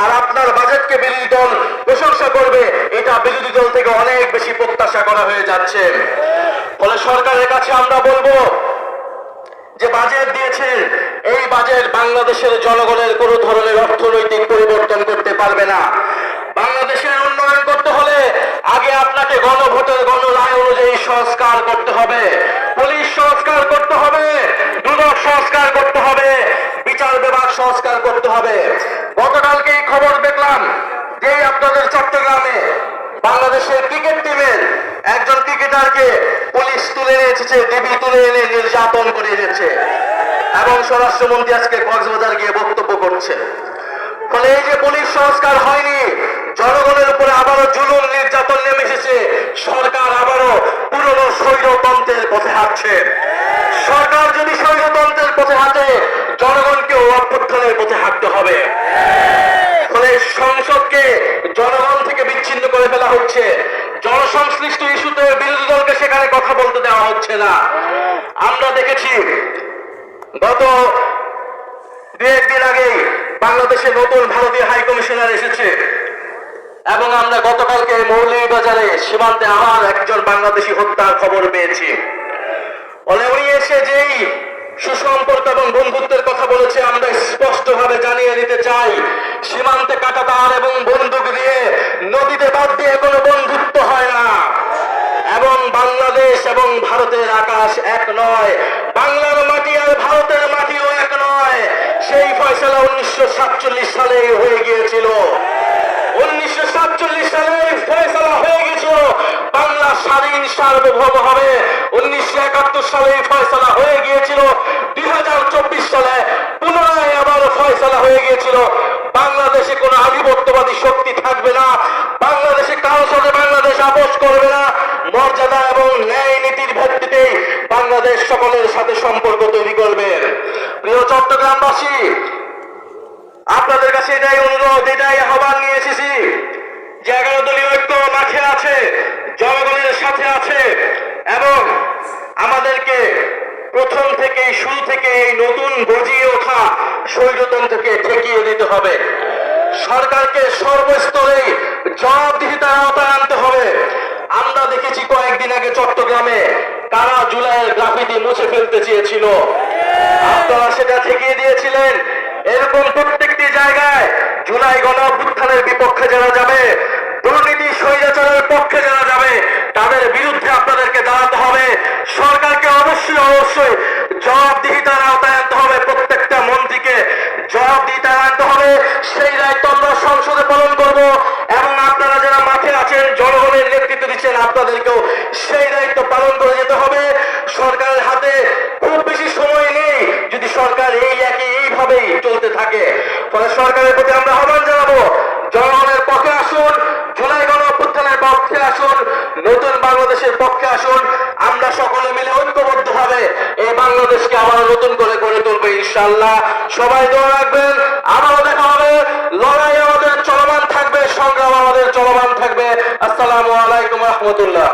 আর আপনার বাজেটকে বিরোধী দল প্রশংসা করবে, এটা বিরোধী দল থেকে অনেক বেশি প্রত্যাশা করা হয়ে যাচ্ছে। ফলে সরকারের কাছে আমরা বলবো যে বাজেট দিয়েছেন, এই বাজেট বাংলাদেশের জনগণের কোনো ধরনের অর্থনৈতিক পরিবর্তন করতে পারবে না। বাংলাদেশের উন্নয়ন করতে হলে আগে আপনাকে গণভোটের গণরায় অনুযায়ী সংস্কার করতে হবে, পুলিশ সংস্কার করতে হবে, দুদক সংস্কার করতে হবে, বিচার বিভাগ সংস্কার করতে হবে। গতকালকে এই খবর দেখলাম যে আপনাদের চট্টগ্রামে বাংলাদেশের ক্রিকেট টিমের একজন ক্রিকেটারকে পুলিশ তুলে নিয়ে এসেছে, ডিবি তুলে এনে নির্যাতন করে এনেছে এবং স্বরাষ্ট্রমন্ত্রী আজকে কক্সবাজার গিয়ে বক্তব্য করছে। ফলে এই যে পুলিশ সংস্কার হয়নি, জনগণের উপরে আবারও জুলুম নির্যাতন নেমে এসেছে, সরকার আবারও পুরনো স্বৈরতন্ত্রের পথে হাঁটছে। সরকার যদি স্বৈরতন্ত্রের পথে হাঁটে, জনগণকেও অভ্যুত্থানের পথে হাঁটতে হবে। ফলে সংসদকে জনগণ থেকে বিচ্ছিন্ন করে ফেলা হচ্ছে, জনসংশ্লিষ্ট ইস্যুতে বিরোধী দলকে সেখানে কথা বলতে দেওয়া হচ্ছে না। আমরা দেখেছি গত দু-একদিন আগেই বাংলাদেশে নতুন ভারতীয় হাই কমিশনার এসেছে এবং আমরা গতকালকে মৌলভীবাজারে সীমান্তে আবার একজন বাংলাদেশি হত্যার খবর পেয়েছি। ফলে উনি এসে যেই সুসম্পর্ক এবং বন্ধুত্বের কথা বলেছে, আমরা স্পষ্টভাবে জানিয়ে দিতে চাই, সীমান্তে কাঁটাতার এবং বন্দুক দিয়ে নদীতে বাদ দিয়ে কোনো বন্ধুত্ব হয় না। এবং বাংলাদেশ এবং ভারতের আকাশ এক নয়, বাংলার মাটি আর ভারতের মাটিও এক নয়। সেই ফয়সালা 1947 সালে হয়ে গিয়েছিল। 1947 সালে ফয়সালা হয়ে গেছিল বাংলা স্বাধীন সার্বভৌম হবে। 1971 সালে ফয়সালা হয়ে গিয়েছিল। 2024 সালে পুনরায় আবার ফয়সালা হয়ে গিয়েছিল বাংলাদেশে কোনো আধিপত্যবাদী শক্তি থাকবে না, বাংলাদেশে কারো সাথে বাংলাদেশ আপোষ করবে না, মর্যাদা এবং ন্যায় নীতির ভিত্তিতে বাংলাদেশ সকলের সাথে সম্পর্ক তৈরি করবে। প্রিয় চট্টগ্রামবাসী, আপনাদের কাছে এটাই অনুরোধ, এটাই আহ্বান নিয়ে এসেছি যে 11 দলীয় ঐক্য মাঠে আছে, জনগণের সাথে আছে এবং আমাদেরকে প্রথম থেকে শুরু থেকে এই নতুন গজিয়ে ওঠা স্বৈরতন্ত্রকে ঠেকিয়ে দিতে হবে। সরকারকে সর্বস্তরে জবাবদিহিতার আওতায় আনতে হবে। আমরা দেখেছি কয়েকদিন আগে চট্টগ্রামে কারা জুলাইয়ের গ্রাফিতি মুছে ফেলতে চেয়েছিল, আপনারা সেটা ঠেকিয়ে দিয়েছিলেন। এরকম প্রত্যেকটি জায়গায় জুলাই গণঅভ্যুত্থানের বিপক্ষে যারা যাবে, দুর্নীতি স্বৈরাচারের পক্ষে যারা যাবে, তাদের বিরুদ্ধে আপনাদেরকে দাঁড়াতে হবে। সরকারকে অবশ্যই জবাবদিহিতার আওতায় আনতে হবে, প্রত্যেকটা মন্ত্রীকে জবাবদিহিতার আনতে হবে। সেই দায়িত্ব আমরা সংসদে পালন করব এবং আপনারা যারা মাঠে আছেন, জনগণের নেতৃত্ব দিচ্ছেন, আপনাদেরকেও সেই দায়িত্ব পালন করে যেতে হবে। সরকারের হাতে খুব বেশি সময় নেই যদি সরকার এইভাবেই চলতে থাকে। ফলে সরকারের প্রতি আমরা আহ্বান জানাবো, জনগণের পক্ষে আসুন, জুলাই গণঅভ্যুত্থানের পক্ষে আসুন, নতুন বাংলাদেশের পক্ষে আসুন। আমরা সকলে মিলে ঐক্যবদ্ধভাবে এই বাংলাদেশকে আবার নতুন করে গড়ে তুলবো ইনশাআল্লাহ। সবাই দোয়া রাখবেন, আবারও দেখা হবে। লড়াই আমাদের চলমান থাকবে, সংগ্রাম আমাদের চলমান থাকবে। আসসালামু আলাইকুম রহমতুল্লাহ।